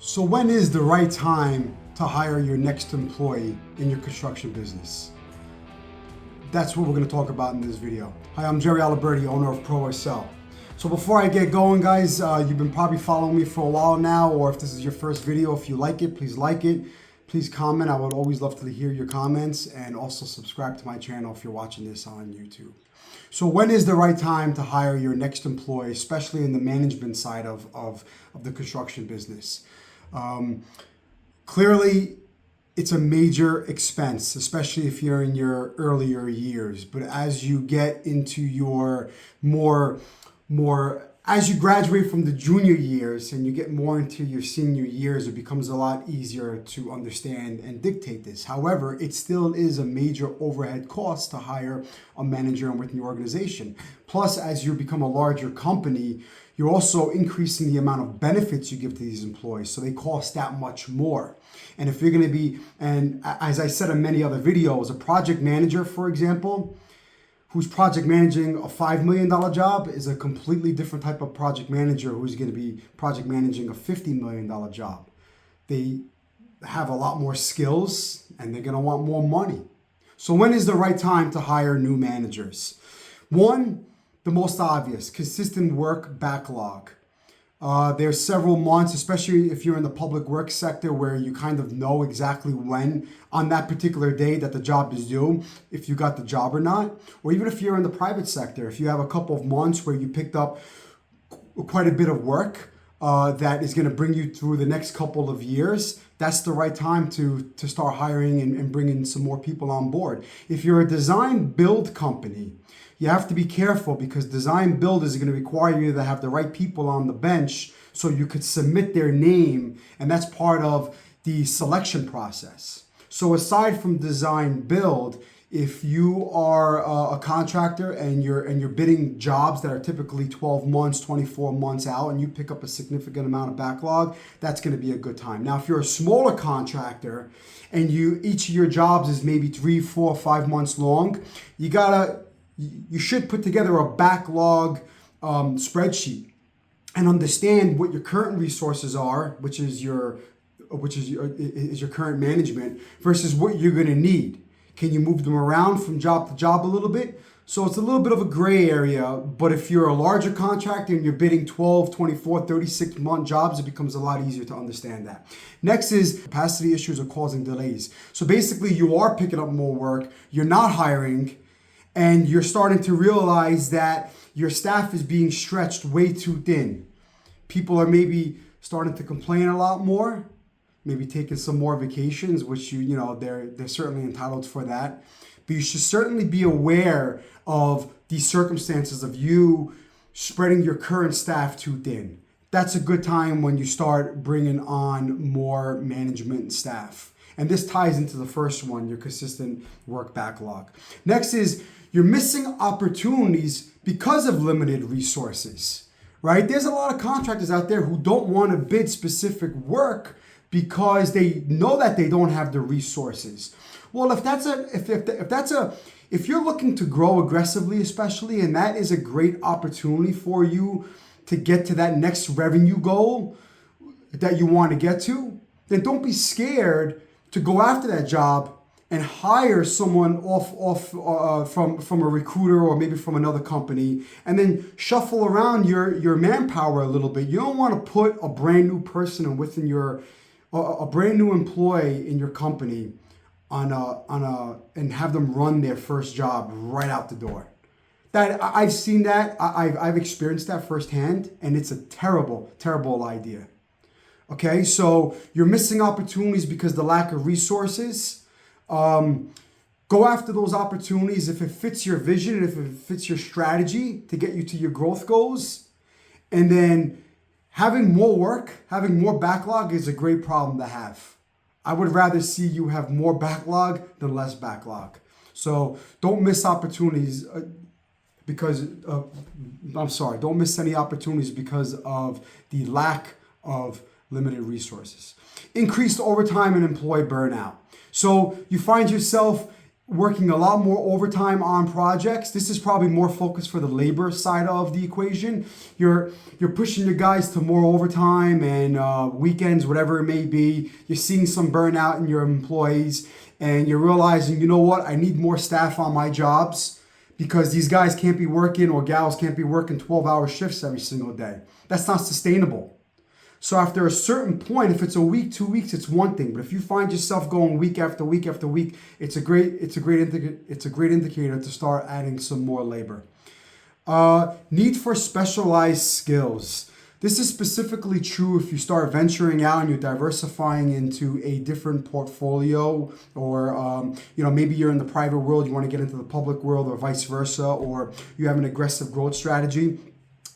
So when is the right time to hire your next employee in your construction business? That's what we're going to talk about in this video. Hi, I'm Jerry Aliberti, owner of Pro-Accel. So before I get going, guys, you've been probably following me for a while now, or if this is your first video, if you like it, please like it. Please comment. I would always love to hear your comments, and also subscribe to my channel if you're watching this on YouTube. So when is the right time to hire your next employee, especially in the management side of the construction business? Clearly, it's a major expense, especially if you're in your earlier years. But as you get into your as you graduate from the junior years and you get more into your senior years, it becomes a lot easier to understand and dictate this. However, it still is a major overhead cost to hire a manager within your organization. Plus, as you become a larger company, you're also increasing the amount of benefits you give to these employees, so they cost that much more. And if you're going to be, and as I said in many other videos, a project manager, for example, who's project managing a $5 million job is a completely different type of project manager who's going to be project managing a $50 million job. They have a lot more skills and they're going to want more money. So when is the right time to hire new managers? One, the most obvious, consistent work backlog. There's several months, especially if you're in the public work sector, where you kind of know exactly when on that particular day that the job is due, if you got the job or not. Or even if you're in the private sector, if you have a couple of months where you picked up quite a bit of work that is going to bring you through the next couple of years, that's the right time to start hiring and bringing some more people on board. If you're a design build company, you have to be careful, because design build is going to require you to have the right people on the bench so you could submit their name, and that's part of the selection process. So aside from design build, if you are a contractor and you're bidding jobs that are typically 12 months, 24 months out, and you pick up a significant amount of backlog, that's going to be a good time. Now, if you're a smaller contractor and each of your jobs is maybe 3, 4, 5 months long, you should put together a backlog spreadsheet and understand what your current resources are, which is your current management, versus what you're going to need. Can you move them around from job to job a little bit? So it's a little bit of a gray area, but if you're a larger contractor and you're bidding 12, 24, 36 month jobs, it becomes a lot easier to understand that. Next is capacity issues are causing delays. So basically you are picking up more work, you're not hiring, and you're starting to realize that your staff is being stretched way too thin. People are maybe starting to complain a lot more, maybe taking some more vacations, which they're certainly entitled for that. But you should certainly be aware of the circumstances of you spreading your current staff too thin. That's a good time when you start bringing on more management staff. And this ties into the first one, your consistent work backlog. Next is you're missing opportunities because of limited resources, right? There's a lot of contractors out there who don't want to bid specific work because they know that they don't have the resources. Well, if you're looking to grow aggressively, especially, and that is a great opportunity for you to get to that next revenue goal that you want to get to, then don't be scared to go after that job and hire someone from a recruiter or maybe from another company, and then shuffle around your manpower a little bit. You don't want to put a brand new person within a brand new employee in your company and have them run their first job right out the door. That I've seen that, I've experienced that firsthand, and it's a terrible, terrible idea. Okay, so you're missing opportunities because of the lack of resources. Go after those opportunities if it fits your vision, if it fits your strategy to get you to your growth goals. And then having more work, having more backlog is a great problem to have. I would rather see you have more backlog than less backlog. So don't miss opportunities don't miss any opportunities because of the lack of limited resources. Increased overtime and employee burnout. So you find yourself working a lot more overtime on projects. This is probably more focused for the labor side of the equation. You're pushing your guys to more overtime and weekends, whatever it may be. You're seeing some burnout in your employees, and you're realizing, you know what, I need more staff on my jobs because these guys can't be working, or gals can't be working 12-hour shifts every single day. That's not sustainable. So after a certain point, if it's a week, 2 weeks, it's one thing. But if you find yourself going week after week after week, it's a great indicator to start adding some more labor. Need for specialized skills. This is specifically true if you start venturing out and you're diversifying into a different portfolio, or maybe you're in the private world, you want to get into the public world, or vice versa, or you have an aggressive growth strategy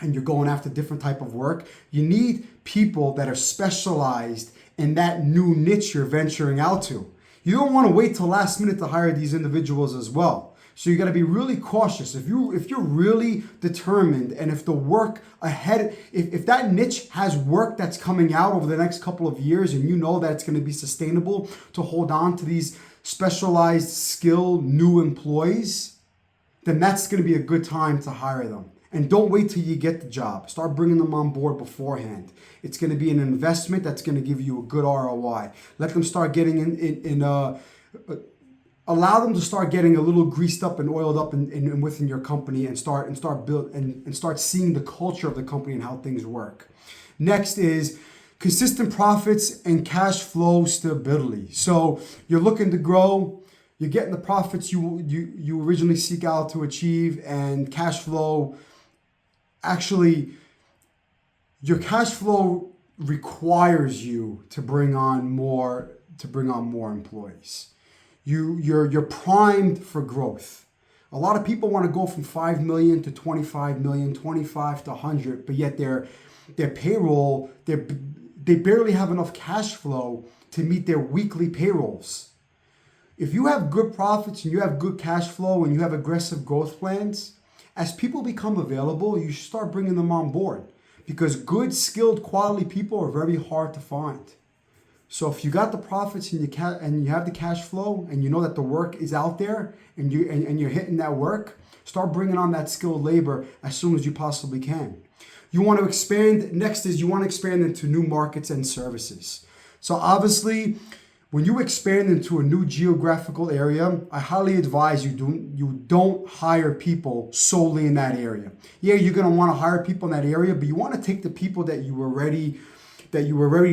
and you're going after different type of work. You need people that are specialized in that new niche you're venturing out to. You don't want to wait till last minute to hire these individuals as well. So you got to be really cautious. If you're really determined, and if the work ahead, if that niche has work that's coming out over the next couple of years, and you know that it's going to be sustainable to hold on to these specialized, skilled new employees, then that's going to be a good time to hire them. And don't wait till you get the job. Start bringing them on board beforehand. It's going to be an investment that's going to give you a good ROI. Let them start getting allow them to start getting a little greased up and oiled up in within your company, and start seeing the culture of the company and how things work. Next is consistent profits and cash flow stability. So you're looking to grow. You're getting the profits you originally seek out to achieve, and cash flow. Actually, your cash flow requires you to bring on more employees. You're primed for growth. A lot of people want to go from 5 million to 25 million, 25 to 100, but yet their payroll, they barely have enough cash flow to meet their weekly payrolls. If you have good profits and you have good cash flow and you have aggressive growth plans, as people become available, you should start bringing them on board, because good, skilled, quality people are very hard to find. So if you got the profits and you have the cash flow, and you know that the work is out there, and you're hitting that work, start bringing on that skilled labor as soon as you possibly can. You want to expand. Next is you want to expand into new markets and services. So obviously, when you expand into a new geographical area, I highly advise you don't hire people solely in that area. Yeah, you're going to want to hire people in that area, but you want to take the people that you were already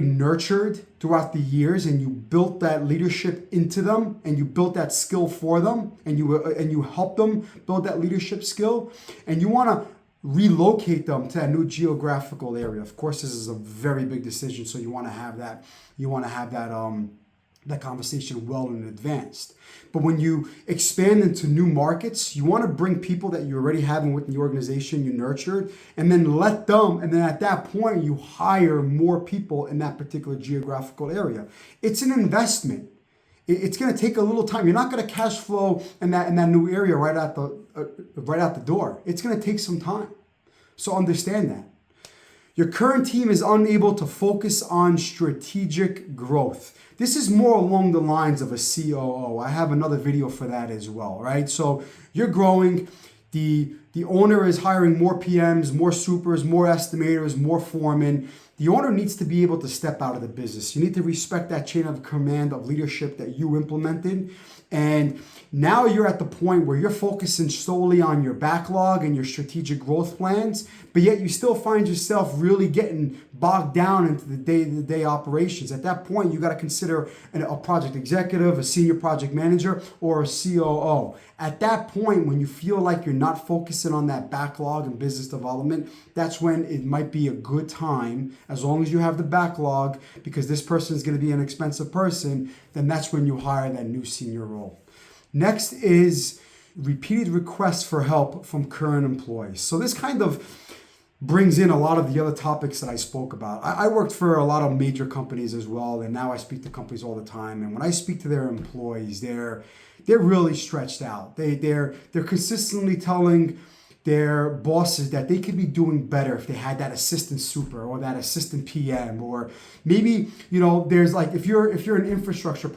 nurtured throughout the years, and you built that leadership into them, and you built that skill for them, and you help them build that leadership skill, and you want to relocate them to a new geographical area. Of course, this is a very big decision, so you want to have that conversation well in advance. But when you expand into new markets, you want to bring people that you already have within the organization you nurtured, and then and then at that point, you hire more people in that particular geographical area. It's an investment. It's going to take a little time. You're not going to cash flow in that new area right out the door. It's going to take some time. So understand that. Your current team is unable to focus on strategic growth. This is more along the lines of a COO. I have another video for that as well, right? So you're growing. The owner is hiring more PMs, more supers, more estimators, more foremen. The owner needs to be able to step out of the business. You need to respect that chain of command of leadership that you implemented. And now you're at the point where you're focusing solely on your backlog and your strategic growth plans, but yet you still find yourself really getting bogged down into the day-to-day operations. At that point, you got to consider a project executive, a senior project manager, or a COO. At that point, when you feel like you're not focusing on that backlog and business development, that's when it might be a good time, as long as you have the backlog, because this person is going to be an expensive person, then that's when you hire that new senior role. Next is repeated requests for help from current employees. So this kind of brings in a lot of the other topics that I spoke about. I worked for a lot of major companies as well, and now I speak to companies all the time. And when I speak to their employees, they're really stretched out. They're consistently telling their bosses that they could be doing better if they had that assistant super or that assistant PM, or maybe, you know, there's like, if you're an infrastructure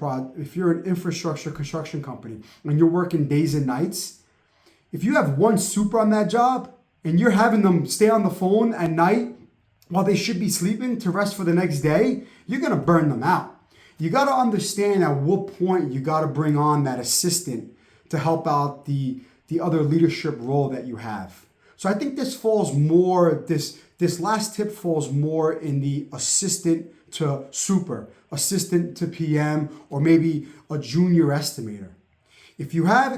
construction company and you're working days and nights, if you have one super on that job and you're having them stay on the phone at night while they should be sleeping to rest for the next day, you're going to burn them out. You got to understand at what point you got to bring on that assistant to help out the other leadership role that you have. So I think this last tip falls more in the assistant to super, assistant to PM, or maybe a junior estimator. If you have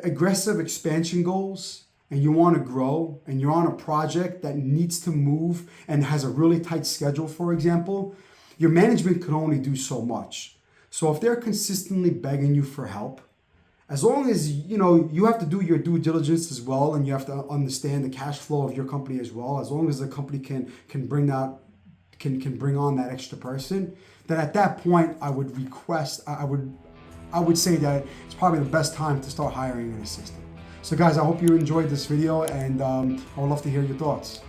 aggressive expansion goals and you want to grow and you're on a project that needs to move and has a really tight schedule, for example, your management can only do so much. So if they're consistently begging you for help, as long as, you know, you have to do your due diligence as well, and you have to understand the cash flow of your company as well, as long as the company can bring on that extra person, then at that point I would say that it's probably the best time to start hiring an assistant. So guys, I hope you enjoyed this video, and I would love to hear your thoughts.